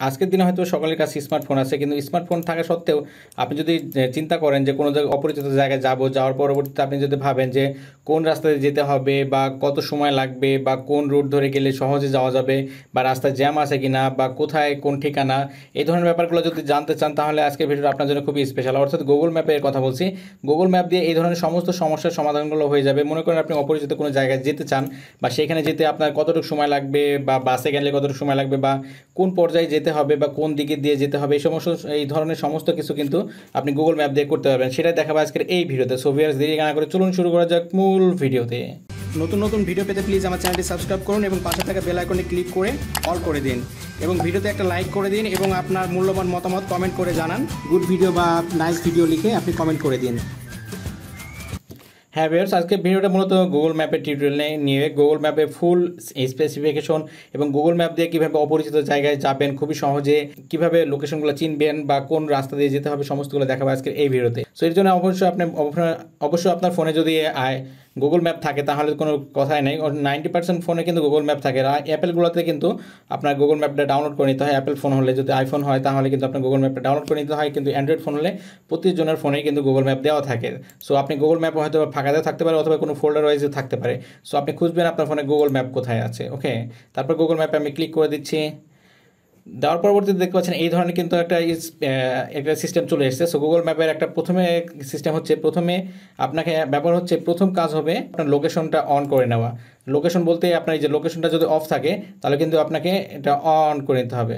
আজকের দিনে হয়তো সকলের কাছে স্মার্টফোন আছে, কিন্তু স্মার্টফোন থাকা সত্ত্বেও আপনি যদি চিন্তা করেন যে কোনো অপরিচিত জায়গায় যাওয়ার পরবর্তীতে আপনি যদি ভাবেন যে কোন রাস্তায় যেতে হবে বা কত সময় লাগবে বা কোন রুট ধরে গেলে সহজে যাওয়া যাবে বা রাস্তায় জ্যাম আছে কিনা বা কোথায় কোন ঠিকানা, এই ধরনের ব্যাপারগুলো যদি জানতে চান তাহলে আজকের ভিডিওটা আপনার জন্য খুবই স্পেশাল। অর্থাৎ গুগল ম্যাপের কথা বলছি। গুগল ম্যাপ দিয়ে এই ধরনের সমস্ত সমস্যার সমাধানগুলো হয়ে যাবে। মনে করেন আপনি অপরিচিত কোনো জায়গায় যেতে চান বা সেখানে যেতে আপনার কতটুকু সময় লাগবে বা বাসে গেলে কতটুকু সময় লাগবে বা কোন পর্যায়ে যেতে হবে বা কোন দিকে দিয়ে যেতে হবে, এই ধরনের সমস্ত কিছু কিন্তু আপনি গুগল ম্যাপ দিয়ে করতে পারবেন। সেটা দেখাবো আজকের এই ভিডিওতে। সো ভিউয়ার্স, দেরি না করে চলুন শুরু করা যাক মূল ভিডিওতে। নতুন নতুন ভিডিও পেতে প্লিজ আমার চ্যানেলটি সাবস্ক্রাইব করুন এবং পাশে থাকা বেল আইকনে ক্লিক করে অল করে দিন এবং ভিডিওতে একটা লাইক করে দিন এবং আপনার মূল্যবান মতামত কমেন্ট করে জানান। গুড ভিডিও বা নাইস ভিডিও লিখে আপনি কমেন্ট করে দিন। হ্যাঁ ভিউয়ার্স, আজকে ভিডিওটা মূলত গুগল ম্যাপের টিউটোরিয়াল নিয়ে গুগল ম্যাপে ফুল স্পেসিফিকেশন এবং গুগল ম্যাপ দিয়ে কীভাবে অপরিচিত জায়গায় যাবেন খুবই সহজে, কীভাবে লোকেশনগুলো চিনবেন বা কোন রাস্তা দিয়ে যেতে হবে সমস্তগুলো দেখাবো আজকের এই ভিডিওতে। সো এর জন্য অবশ্যই আপনার ফোনে যদি গুগল ম্যাপ থাকে তাহলে কোনো কথাই নেই। 90% ফোনে কিন্তু গুগল ম্যাপ থাকে। আর অ্যাপেলগুলোতে কিন্তু আপনার গুগল ম্যাপটা ডাউনলোড করে নিতে হয়। অ্যাপেল ফোন হলে, যদি আইফোন হয় তাহলে কিন্তু আপনার গুগল ম্যাপটা ডাউনলোড করে নিতে হয়, কিন্তু অ্যান্ড্রয়েড ফোন হলে প্রতিজনের ফোনেই কিন্তু গুগল ম্যাপ দেওয়া থাকে। সো আপনি গুগল ম্যাপ হয়তো ফাঁকাতেও থাকতে পারে অথবা কোনো ফোল্ডার ওয়াইজও থাকতে পারে। সো আপনি খুঁজবেন আপনার ফোনে গুগল ম্যাপ কোথায় আছে। ওকে, তারপর গুগল ম্যাপে আমি ক্লিক করে দিচ্ছি। দেওয়ার পরবর্তীতে দেখতে পাচ্ছেন এই ধরনের কিন্তু একটা সিস্টেম চলে এসেছে। সো গুগল ম্যাপের একটা প্রথমে সিস্টেম হচ্ছে, প্রথমে আপনাকে ব্যাপার হচ্ছে, প্রথম কাজ হবে আপনার লোকেশনটা অন করে নেওয়া। লোকেশন বলতে আপনার এই যে লোকেশনটা যদি অফ থাকে তাহলে কিন্তু আপনাকে এটা অন করে নিতে হবে।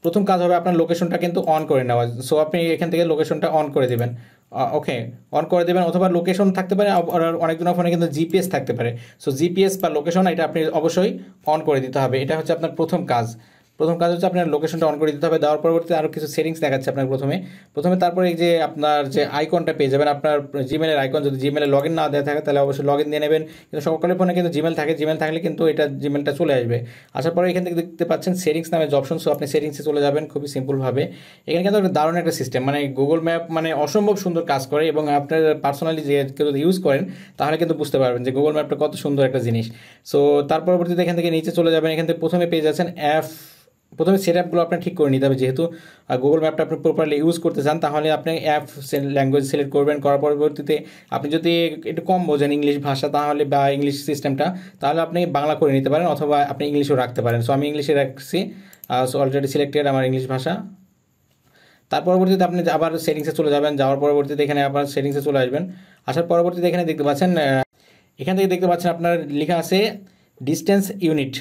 প্রথম কাজ হবে আপনার লোকেশনটা কিন্তু অন করে নেওয়া। সো আপনি এখান থেকে লোকেশনটা অন করে দেবেন। ওকে, অন করে দেবেন, অথবা লোকেশন থাকতে পারে, অনেকজনের ফোনে কিন্তু জিপিএস থাকতে পারে। সো জিপিএস বা লোকেশন এটা আপনি অবশ্যই অন করে দিতে হবে। এটা হচ্ছে আপনার প্রথম কাজ হচ্ছে আপনার লোকেশনটা অন করে দিতে হবে। দেওয়ার পরবর্তীতে আরও কিছু সেটিংস দেখাচ্ছে আপনার প্রথমে তারপরে এই যে আপনার যে আইকনটা পেয়ে যাবেন, আপনার জিমেলের আইকন। যদি জিমেলে লগ ইন না দেওয়া থাকে তাহলে অবশ্যই লগ ইন দিয়ে নেবেন, কিন্তু সকলের ফোনে কিন্তু জিমেল থাকলে কিন্তু এটা জিমেলটা চলে আসবে। আসার পরে এখান থেকে দেখতে পাচ্ছেন সেটিংস নামে যে অপশন। সো আপনি সেটিংসে চলে যাবেন খুবই সিম্পলভাবে। এখানে কিন্তু একটা দারুণ একটা সিস্টেম, মানে গুগল ম্যাপ মানে অসম্ভব সুন্দর কাজ করে এবং আপনার পার্সোনালি যে কেউ যদি ইউজ করেন তাহলে কিন্তু বুঝতে পারবেন যে গুগল ম্যাপটা কত সুন্দর একটা জিনিস। সো তার পরবর্তীতে এখান থেকে নিচে চলে যাবেন। এখান থেকে প্রথমে পেয়ে যাচ্ছেন প্রথমে সেট অ্যাপগুলো আপনার ঠিক করে নিতে হবে। যেহেতু গুগল ম্যাপটা আপনি প্রপারলি ইউজ করতে চান তাহলে আপনি অ্যাপ ল্যাঙ্গুয়েজ সিলেক্ট করবেন। করার পরবর্তীতে আপনি যদি একটু কম বোঝেন ইংলিশ ভাষা তাহলে বা ইংলিশ সিস্টেমটা, তাহলে আপনি বাংলা করে নিতে পারেন অথবা আপনি ইংলিশও রাখতে পারেন। সো আমি ইংলিশে রাখছি। সো অলরেডি সিলেক্টেড আমার ইংলিশ ভাষা। তার পরবর্তীতে আপনি আবার সেটিংসে চলে যাবেন। যাওয়ার পরবর্তীতে এখানে আবার সেটিংসে চলে আসবেন। আসার পরবর্তীতে এখানে দেখতে পাচ্ছেন, এখান থেকে দেখতে পাচ্ছেন আপনার লেখা আছে ডিস্টেন্স ইউনিট।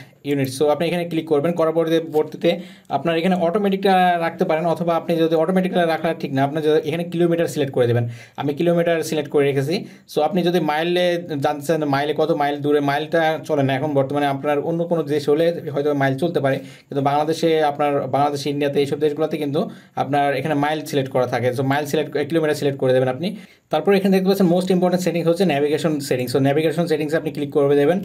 সো আপনি এখানে ক্লিক করবেন। করার পরবর্তীতে আপনার এখানে অটোমেটিকটা রাখতে পারেন, অথবা আপনি যদি অটোমেটিকটা রাখা ঠিক না, আপনার এখানে কিলোমিটার সিলেক্ট করে দেবেন। আমি কিলোমিটার সিলেক্ট করে রেখেছি। সো আপনি যদি মাইলে জানতে চান মাইলে কত মাইল দূরে, মাইলটা চলে না এখন বর্তমানে। আপনার অন্য কোনো দেশ হলে হয়তো মাইল চলতে পারে, কিন্তু বাংলাদেশে ইন্ডিয়াতে এইসব দেশগুলোতে কিন্তু আপনার এখানে মাইল সিলেক্ট করা থাকে। সো কিলোমিটার সিলেক্ট করে দেবেন আপনি। তারপর এখানে দেখতে পাচ্ছেন মোস্ট ইম্পর্টেন্ট সেটিংস হচ্ছে ন্যাভিগেশন সেটিংস। সো ন্যাভিগেশন সেটিংসে আপনি ক্লিক করে দেবেন।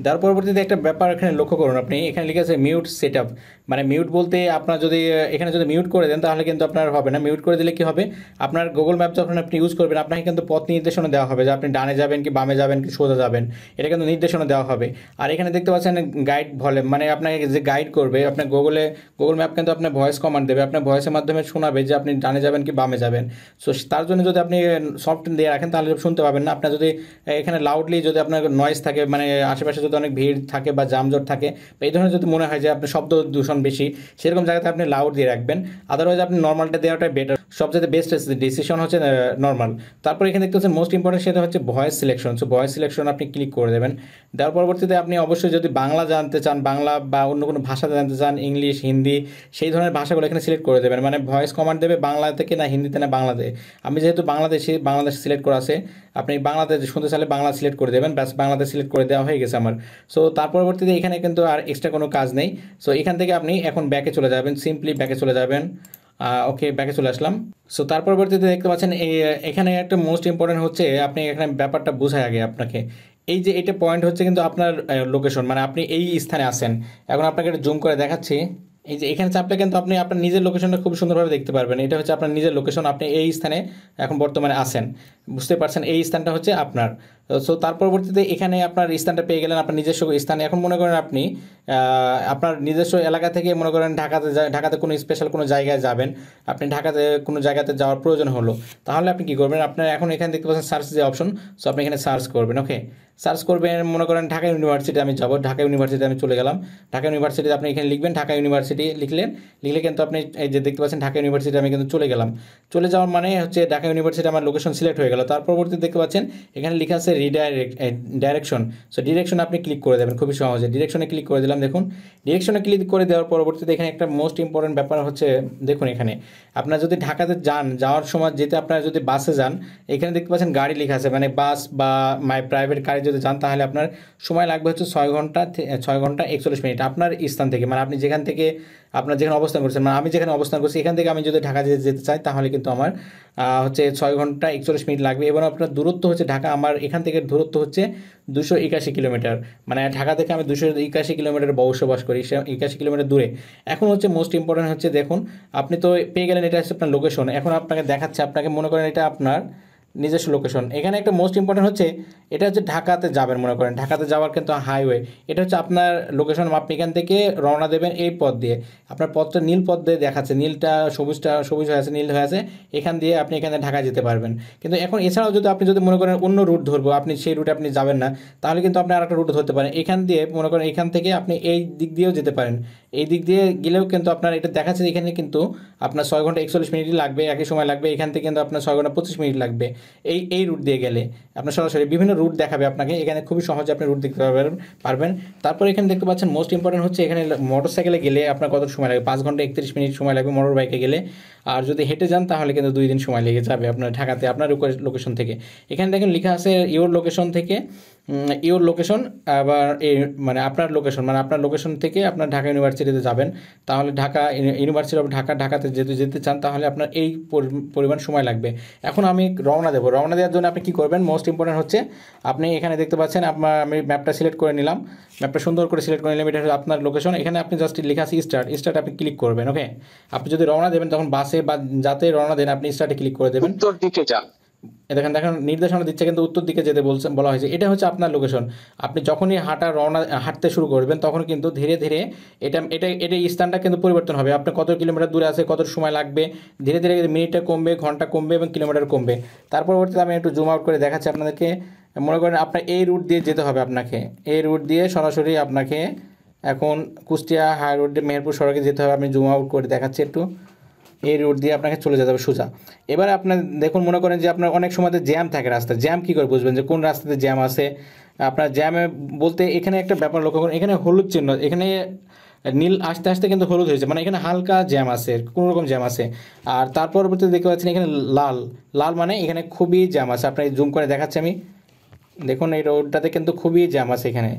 দেওয়ার পরবর্তীতে একটা ব্যাপার এখানে লক্ষ্য করুন, আপনি এখানে লিখে আছে মিউট সেট আপ। মানে মিউট বলতে আপনার যদি এখানে যদি মিউট করে দেন তাহলে কিন্তু আপনার হবে না। মিউট করে দিলে কি হবে, আপনার গুগল ম্যাপ যখন আপনি ইউজ করবেন আপনাকে কিন্তু পথ নির্দেশনা দেওয়া হবে যে আপনি ডানে যাবেন কি বামে যাবেন কি সোজা যাবেন, এটা কিন্তু নির্দেশনা দেওয়া হবে। আর এখানে দেখতে পাচ্ছেন গাইড ভলিউম, মানে আপনাকে যে গাইড করবে আপনার গুগল ম্যাপ কিন্তু আপনার ভয়েস কমান্ড দেবে, আপনার ভয়েসের মাধ্যমে শোনাবে যে আপনি ডানে যাবেন কি বামে যাবেন। সো তার জন্য যদি আপনি সফট দিয়ে রাখেন তাহলে শুনতে পাবেন না। আপনার যদি এখানে লাউডলি যদি আপনার নয়েজ থাকে, মানে আশেপাশে যদি অনেক ভিড় থাকে বা জামজট থাকে, এই ধরনের যদি মনে হয় যে আপনার শব্দ দূষণ বেশি, সেরকম জায়গাতে আপনি লাউড দিয়ে রাখবেন। আদারওয়াইজ আপনি নর্মালটা দেওয়াটাই বেটার। সবচেয়ে বেস্ট ডিসিশন হচ্ছে নর্মাল। তারপর এখানে দেখতে হচ্ছে মোস্ট ইম্পর্টেন্ট, সেটা হচ্ছে voice selection. So voice selection আপনি ক্লিক করে দেবেন। দেওয়ার পরবর্তীতে আপনি অবশ্যই যদি বাংলা জানতে চান, বাংলা বা অন্য কোনো ভাষা জানতে চান, ইংলিশ হিন্দি সেই ধরনের ভাষাগুলো এখানে সিলেক্ট করে দেবেন। মানে ভয়েস কমান্ড দেবে বাংলা থেকে না হিন্দিতে না বাংলাতে। আমি যেহেতু বাংলাদেশ সিলেক্ট করা আছে, আপনি বাংলাতে শুনতে চাইলে বাংলা সিলেক্ট করে দেবেন। ব্যাস বাংলাতে সিলেক্ট করে দেওয়া হয়ে গেছে আমার। সো তার পরবর্তীতে এখানে কিন্তু আর এক্সট্রা কোনো কাজ নেই। সো এখান থেকে আপনি এখন ব্যাকে চলে যাবেন, সিম্পলি ব্যাকে চলে যাবেন। ওকে, ব্যাকে চলে আসলাম। সো তার পরবর্তীতে দেখতে পাচ্ছেন এখানে একটা মোস্ট ইম্পর্টেন্ট হচ্ছে, আপনি এখানে ব্যাপারটা বোঝায় আগে আপনাকে। এই যে এটা পয়েন্ট হচ্ছে কিন্তু আপনার লোকেশন, মানে আপনি এই স্থানে আছেন। এখন আপনাকে একটা জুম করে দেখাচ্ছি। এই যে এখানে চাপলে কিন্তু আপনি আপনার নিজের লোকেশনটা খুব সুন্দরভাবে দেখতে পারবেন। এটা হচ্ছে আপনার নিজের লোকেশন, আপনি এই স্থানে এখন বর্তমানে আছেন, বুঝতে পারছেন, এই স্থানটা হচ্ছে আপনার। সো তার পরবর্তীতে এখানে আপনার স্থানটা পেয়ে গেলেন, আপনার নিজস্ব স্থানে। এখন মনে করেন আপনি আপনার নিজস্ব এলাকা থেকে মনে করেন ঢাকাতে কোনো স্পেশাল কোনো জায়গায় যাবেন, আপনি ঢাকাতে কোনো জায়গাতে যাওয়ার প্রয়োজন হলো, তাহলে আপনি কী করবেন, আপনার এখন এখানে দেখতে পাচ্ছেন সার্চ যে অপশন, সো আপনি এখানে সার্চ করবেন। ওকে, সার্চ করবেন, মনে করেন ঢাকা ইউনিভার্সিটি আমি যাব, ঢাকা ইউনিভার্সিটি আমি চলে গেলাম। ঢাকা ইউনিভার্সিটি আপনি এখানে লিখবেন, ঢাকা ইউনিভার্সিটি লিখলে কিন্তু আপনি এই যে দেখতে পাচ্ছেন ঢাকা ইউনিভার্সিটি আমি কিন্তু চলে গেলাম। চলে যাওয়ার মানে হচ্ছে ঢাকা ইউনিভার্সিটি আমার লোকেশন সিলেক্ট হয়ে গেল। তার পরবর্তী দেখতে পাচ্ছেন এখানে লেখা আছে ডাইরেকশন। সো ডিরেকশন আপনি ক্লিক করে দেবেন খুবই সহজে। ডিরেকশনে ক্লিক করে দিলাম। দেখুন ডিরেকশনে ক্লিক করে দেওয়ার পরবর্তীতে এখানে একটা মোস্ট ইম্পর্টেন্ট ব্যাপার হচ্ছে, দেখুন এখানে আপনার যদি ঢাকাতে যাওয়ার সময় যেতে আপনারা যদি বাসে যান, এখানে দেখতে পাচ্ছেন গাড়ি লেখা আছে, মানে বাস বা মাই প্রাইভেট গাড়ি যদি যান তাহলে আপনার সময় লাগবে হচ্ছে 6 ঘন্টা 41 মিনিট আপনার স্থান থেকে, মানে আপনি যেখান থেকে আপনার যেখানে অবস্থান করছেন, মানে আমি যেখানে অবস্থান করছি এখান থেকে আমি যদি ঢাকা যেতে চাই তাহলে কিন্তু আমার হচ্ছে 6 ঘন্টা 41 মিনিট লাগবে। এবং আপনার দূরত্ব হচ্ছে ঢাকা আমার এখান থেকে দূরত্ব হচ্ছে 281 কিলোমিটার, মানে ঢাকা থেকে আমি 281 কিলোমিটার বসবাস করি, 81 কিলোমিটার দূরে। এখন হচ্ছে মোস্ট ইম্পর্টেন্ট হচ্ছে, দেখুন আপনি তো পেয়ে গেলেন, এটা হচ্ছে আপনার লোকেশন। এখন আপনাকে দেখাচ্ছে, আপনাকে মনে করেন এটা আপনার নিজস্ব লোকেশন। এখানে একটা মোস্ট ইম্পর্টেন্ট হচ্ছে, এটা হচ্ছে ঢাকাতে যাবেন, মনে করেন ঢাকাতে যাওয়ার কিন্তু হাইওয়ে, এটা হচ্ছে আপনার লোকেশন। আপনি এখান থেকে রওনা দেবেন এই পথ দিয়ে, আপনার পথটা নীল পথ দিয়ে দেখাচ্ছে, নীলটা সবুজ হয়ে আছে, নীল হয়ে আছে, এখান দিয়ে আপনি এখানে ঢাকায় যেতে পারবেন। কিন্তু এখন এছাড়াও যদি আপনি মনে করেন অন্য রুট ধরবো, আপনি সেই রুটে আপনি যাবেন না, তাহলে কিন্তু আপনি আরেকটা রুট ধরতে পারেন। এখান দিয়ে মনে করেন এখান থেকে আপনি এই দিক দিয়েও যেতে পারেন, এই দিক দিয়ে গেলেও কিন্তু আপনার এটা দেখাচ্ছে এখানে কিন্তু আপনার 6 ঘন্টা 41 মিনিটই লাগবে, একই সময় লাগবে। এখান থেকে কিন্তু আপনার 6 ঘন্টা 25 মিনিট লাগবে এই রুট দিয়ে গেলে। আপনার সরাসরি বিভিন্ন রুট দেখাবে আপনাকে, এখানে খুবই সহজে আপনি রুট দেখতে পারবেন। তারপর এখানে দেখতে পাচ্ছেন মোস্ট ইম্পর্টেন্ট হচ্ছে, এখানে মোটরসাইকেলে গেলে আপনার কত সময় লাগবে, 5 ঘন্টা 31 মিনিট সময় লাগবে মোটর বাইকে গেলে। আর যদি হেঁটে যান তাহলে কিন্তু 2 দিন সময় লেগে যাবে আপনার ঢাকাতে আপনার লোকেশন থেকে। এখানে দেখেন লেখা আছে ইওর লোকেশন থেকে, ইওর লোকেশন, আবার মানে আপনার লোকেশন থেকে আপনার ঢাকা ইউনিভার্সিটিতে যাবেন, তাহলে ইউনিভার্সিটি অফ ঢাকাতে যেতে চান তাহলে আপনার এই পরিমাণ সময় লাগবে। এখন আমি রওনা দেওয়ার জন্য আপনি কী করবেন, মোস্ট ইম্পর্টেন্ট হচ্ছে আপনি এখানে দেখতে পাচ্ছেন আমি ম্যাপটা সিলেক্ট করে নিলাম, ম্যাপটা সুন্দর করে সিলেক্ট করে নিলাম, এটা হচ্ছে আপনার লোকেশন। এখানে আপনি জাস্ট লেখা আছে স্টার্ট আপনি ক্লিক করবেন। ওকে, আপনি যদি রওনা দেবেন তখন বাসে বা যাতে রওনা দেন আপনি স্টার্টে ক্লিক করে দেবেন। উত্তর দিকে যান। দেখেন নির্দেশনা দিচ্ছে কিন্তু উত্তর দিকে যেতে বলা হয়েছে, এটা হচ্ছে আপনার লোকেশন। আপনি যখনই হাঁটতে শুরু করবেন তখন কিন্তু ধীরে ধীরে এটা স্থানটা কিন্তু পরিবর্তন হবে, আপনি কত কিলোমিটার দূরে আছে, কত সময় লাগবে, ধীরে ধীরে মিনিটটা কমবে, ঘন্টা কমবে এবং কিলোমিটার কমবে। তার পরবর্তীতে আমি একটু জুম আউট করে দেখাচ্ছি আপনাদেরকে। মনে করেন আপনার এই রুট দিয়ে যেতে হবে, আপনাকে এই রুট দিয়ে সরাসরি আপনাকে এখন কুষ্টিয়া হাই রোড দিয়ে মেহেরপুর সড়কে যেতে হবে। আমি জুম আউট করে দেখাচ্ছি একটু, এই রুট দিয়ে আপনাকে চলে যেতে হবে সোজা। এবারে আপনার দেখুন, মনে করেন যে আপনার অনেক সময়তে জ্যাম থাকে রাস্তায়, জ্যাম কী করে বুঝবেন যে কোন রাস্তাতে জ্যাম আছে। আপনার জ্যামে বলতে এখানে একটা ব্যাপার লক্ষ্য করুন, এখানে হলুদ চিহ্ন, এখানে নীল আস্তে আস্তে কিন্তু হলুদ হয়েছে, মানে এখানে হালকা জ্যাম আছে, কোনো রকম জ্যাম আছে। আর তার পরবর্তীতে দেখতে পাচ্ছেন এখানে লাল মানে এখানে খুবই জ্যাম আছে। আপনার জুম করে দেখাচ্ছি আমি, দেখুন এই রোডটাতে কিন্তু খুবই জ্যাম আছে এখানে।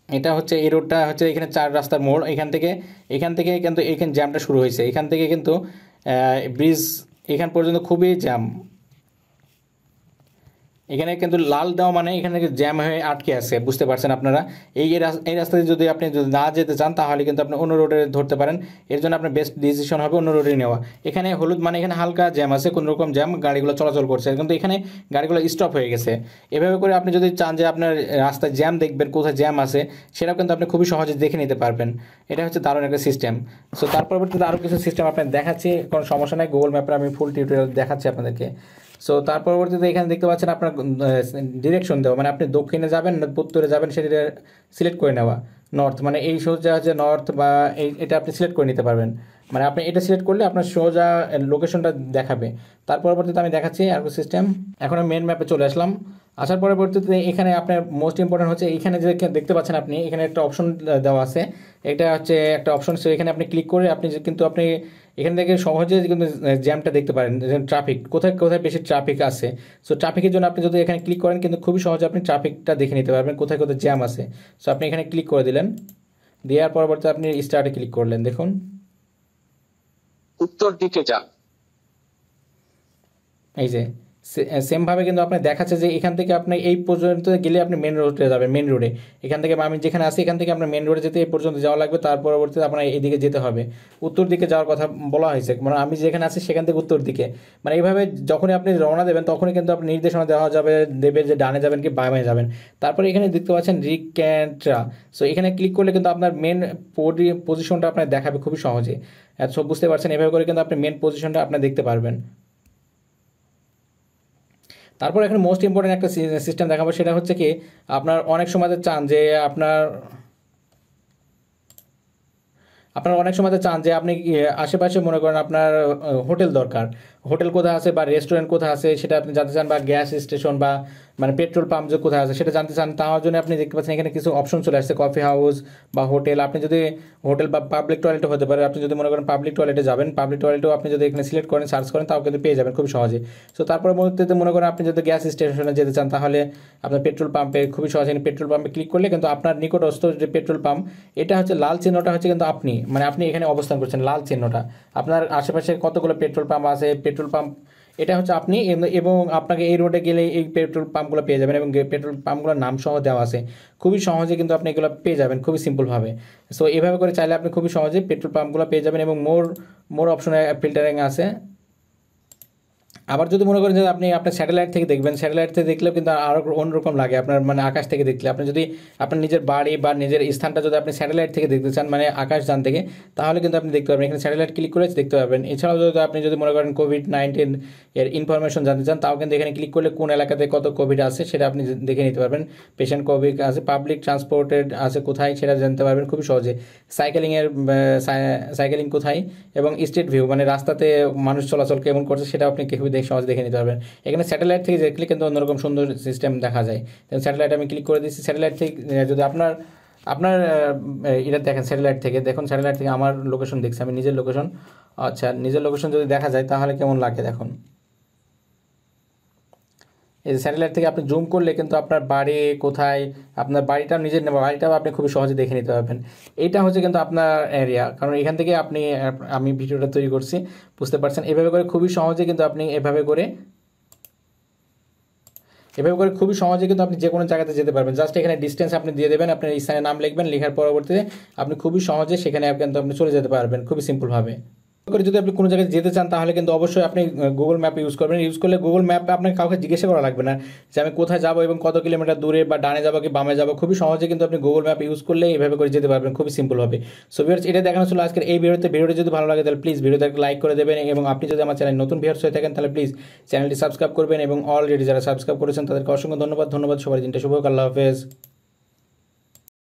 এটা হচ্ছে এই রোডটা হচ্ছে এখানে 4 রাস্তার মোড়, এখান থেকে কিন্তু এখানে জ্যামটা শুরু হয়েছে, এখান থেকে কিন্তু ব্রিজ এখান পর্যন্ত খুবই জ্যাম। এখানে কিন্তু লাল দেওয়া মানে এখানে জ্যাম হয়ে আটকে আছে, বুঝতে পারছেন আপনারা। এই রাস্তাতে যদি আপনি না যেতে চান তাহলে কিন্তু আপনি অন্য রোডে ধরতে পারেন, এর জন্য আপনার বেস্ট ডিসিশন হবে অন্য রোডে নেওয়া। এখানে হলুদ মানে এখানে হালকা জ্যাম আছে, কোনো রকম জ্যাম, গাড়িগুলো চলাচল করছে, কিন্তু এখানে গাড়িগুলো স্টপ হয়ে গেছে। এভাবে করে আপনি যদি চান যে আপনার রাস্তায় জ্যাম দেখবেন, কোথায় জ্যাম আছে, সেটাও কিন্তু আপনি খুবই সহজে দেখে নিতে পারবেন। এটা হচ্ছে দারুণ একটা সিস্টেম। সো তার পরবর্তীতে আরও কিছু সিস্টেম আপনার দেখাচ্ছি, কোনো সমস্যা নেই, গুগল ম্যাপের আমি ফুল টিউটোরিয়াল দেখাচ্ছি আপনাদেরকে। সো তার পরবর্তীতে এখানে দেখতে পাচ্ছেন আপনার ডিরেকশন দেওয়া, মানে আপনি দক্ষিণে যাবেন না উত্তরে যাবেন সেটা সিলেক্ট করে নেওয়া। নর্থ মানে এই সোজা হচ্ছে নর্থ, বা এটা আপনি সিলেক্ট করে নিতে পারবেন, মানে আপনি এটা সিলেক্ট করলে আপনার সোজা লোকেশনটা দেখাবে। তার পরবর্তীতে আমি দেখাচ্ছি আর সিস্টেম। এখন আমি মেন ম্যাপে চলে আসলাম। আসার পরবর্তীতে এখানে আপনার মোস্ট ইম্পর্টেন্ট হচ্ছে এখানে যে দেখতে পাচ্ছেন আপনি এখানে একটা অপশন দেওয়া আছে, এটা হচ্ছে একটা অপশন। সো এখানে আপনি ক্লিক করে আপনি এখান থেকে সহজে কিন্তু জ্যামটা দেখতে পারেন, ট্রাফিক কোথায় কোথায় বেশি ট্রাফিক আছে। সো ট্রাফিকের জন্য আপনি যদি এখানে ক্লিক করেন কিন্তু খুবই সহজে আপনি ট্রাফিকটা দেখে নিতে পারবেন, কোথায় কোথায় জ্যাম আছে। সো আপনি এখানে ক্লিক করে দিলেন, দেওয়ার পরবর্তীতে আপনি স্টার্টে ক্লিক করলেন। দেখুন উত্তর দিকে যান। এই যে সেমভাবে কিন্তু আপনি দেখাচ্ছে যে এখান থেকে আপনি এই পর্যন্ত গেলে আপনি মেন রোডে যাবেন, মেন রোডে এখান থেকে আমি যেখানে আছি এখান থেকে আপনার মেন রোডে যেতে এই পর্যন্ত যাওয়া লাগবে, তার পরবর্তীতে আপনার এইদিকে যেতে হবে, উত্তর দিকে যাওয়ার কথা বলা হয়েছে, মানে আমি যেখানে আছি সেখান থেকে উত্তর দিকে, মানে এইভাবে যখনই আপনি রওনা দেবেন তখনই কিন্তু আপনি নির্দেশনা দেওয়া যাবে, দেবে যে ডানে যাবেন কি বামে যাবেন। তারপরে এখানে দেখতে পাচ্ছেন রিক্যান্ট্রা, সো এখানে ক্লিক করলে কিন্তু আপনার মেন পজিশনটা আপনার দেখাবে খুবই সহজে। সব বুঝতে পারছেন, এভাবে করে কিন্তু আপনি মেন পজিশনটা আপনি দেখতে পারবেন। তারপর এখানে মোস্ট ইম্পর্টেন্ট একটা সিস্টেম দেখাবো, সেটা হচ্ছে কি আপনার অনেক সময় চান যে আপনারা অনেক সময় চান যে আপনি আশেপাশে মনে করেন আপনার হোটেল দরকার, হোটেল কোথায় আছে বা রেস্টুরেন্ট কোথায় আছে সেটা আপনি জানতে চান, বা গ্যাস স্টেশন বা মানে পেট্রোল পাম্প যে কোথায় আছে সেটা জানতে চান। তার জন্য আপনি দেখতে পাচ্ছেন এখানে কিছু অপশন চলে আসছে, কফি হাউস বা হোটেল। আপনি যদি হোটেল বা পাবলিক টয়লেটও হতে পারে, আপনি যদি মনে করেন পাবলিক টয়লেটে যাবেন, পাবলিক টয়লেটও আপনি যদি এখানে সিলেক্ট করেন, সার্চ করেন, তাও কিন্তু পেয়ে যাবেন খুবই সহজে। সো তারপরে মধ্যে মনে করেন আপনি যদি গ্যাস স্টেশনে যেতে চান, তাহলে আপনার পেট্রোল পাম্পে খুবই সহজে পেট্রোল পাম্পে ক্লিক করলে কিন্তু আপনার নিকটস্থ যে পেট্রোল পাম্প, এটা হচ্ছে লাল চিহ্নটা হচ্ছে কিন্তু আপনি, মানে আপনি এখানে অবস্থান করছেন, লাল চিহ্নটা আপনার আশেপাশে কতগুলো পেট্রোল পাম্প আছে, পেট্রোল পাম্প এটা হচ্ছে আপনি, এবং আপনাকে এই রোডে গেলে এই পেট্রোল পাম্পগুলো পেয়ে যাবেন, এবং পেট্রোল পাম্পগুলোর নাম সহ দেওয়া আছে, খুবই সহজে কিন্তু আপনি এগুলো পেয়ে যাবেন খুবই সিম্পলভাবে। সো এভাবে করে চাইলে আপনি খুবই সহজে পেট্রোল পাম্পগুলো পেয়ে যাবেন, এবং মোর অপশনে ফিল্টারিং আছে। আবার যদি মনে করেন যে আপনি আপনার স্যাটেলাইট থেকে দেখবেন, স্যাটেলাইট থেকে দেখলেও কিন্তু আরও অন্যরকম লাগে আপনার, মানে আকাশ থেকে দেখলে। আপনি যদি আপনার নিজের বাড়ি বা নিজের স্থানটা যদি আপনি স্যাটেলাইট থেকে দেখতে চান, মানে আকাশযান থেকে, তাহলে কিন্তু আপনি দেখতে পারবেন, এখানে স্যাটেলাইট ক্লিক করে দেখতে পারবেন। এছাড়াও যদি আপনি যদি মনে করেন কোভিড-19 এর ইনফরমেশন জানতে চান, তাও কিন্তু এখানে ক্লিক করলে কোন এলাকাতে কত কোভিড আছে সেটা আপনি দেখে নিতে পারবেন। পেশেন্ট কোভিড আছে, পাবলিক ট্রান্সপোর্টেড আছে কোথায় সেটা জানতে পারবেন খুবই সহজে। সাইকেলিং কোথায়, এবং স্ট্রিট ভিউ মানে রাস্তাতে মানুষ চলাচল কেমন করছে সেটা আপনি খুবই সহজে দেখে নিতে পারবেন। এখানে স্যাটেলাইট থেকে দেখলে কিন্তু অন্যরকম সুন্দর সিস্টেম দেখা যায়। স্যাটেলাইট আমি ক্লিক করে দিচ্ছি। স্যাটেলাইট থেকে যদি আপনার এটা দেখেন, স্যাটেলাইট থেকে দেখুন, স্যাটেলাইট থেকে আমার লোকেশন দেখছি, আমি নিজের লোকেশন, আচ্ছা নিজের লোকেশন যদি দেখা যায় তাহলে কেমন লাগে দেখুন। এই যে স্যাটেলাইট থেকে আপনি জুম করলে কিন্তু আপনার বাড়ি কোথায়, আপনার বাড়িটা নিজের বাড়িটাও আপনি খুবই সহজে দেখে নিতে পারবেন। এইটা হচ্ছে কিন্তু আপনার এরিয়া, কারণ এখান থেকে আমি ভিডিওটা তৈরি করছি, বুঝতে পারছেন। এভাবে করে খুবই সহজে কিন্তু আপনি এভাবে করে খুবই সহজে কিন্তু আপনি যে কোনো জায়গাতে যেতে পারবেন। জাস্ট এখানে ডিস্টেন্স আপনি দিয়ে দেবেন, আপনার স্থানের নাম লিখবেন, লেখার পরবর্তীতে আপনি খুবই সহজে সেখানে কিন্তু আপনি চলে যেতে পারবেন খুবই সিম্পলভাবে। করে যদি আপনি কোনো জায়গায় যেতে চান তাহলে কিন্তু অবশ্যই আপনি গুগল ম্যাপ ইউজ করবেন। ইউজ করলে গুগল ম্যাপ আপনাকে কাউকে জিজ্ঞাসা করা লাগবে না যে আমি কোথায় যাবো এবং কত কিলোমিটার দূরে, বা ডানে যাবো কি বামে যাবো, খুবই সহজে কিন্তু আপনি গুগল ম্যাপ ইউজ করলে এভাবে করে যেতে পারবেন খুবই সিম্পলভাবে। সো ভিউয়ার্স, এটা দেখানো ছিল আজকের এই ভিডিওটি যদি ভালো লাগে তাহলে প্লিজ ভিডিওতে একটা লাইক করে দেবেন, এবং আপনি যদি আমার চ্যানেল নতুন ভিউয়ার্স হয়ে থাকেন তাহলে প্লিজ চ্যানেলটি সাবস্ক্রাইব করবেন, এবং অলরেডি যারা সাবস্ক্রাইব করেছেন তাদেরকে অসংখ্য ধন্যবাদ। সবার দিনটা শুভ হোক। আল্লাহ হাফেজ।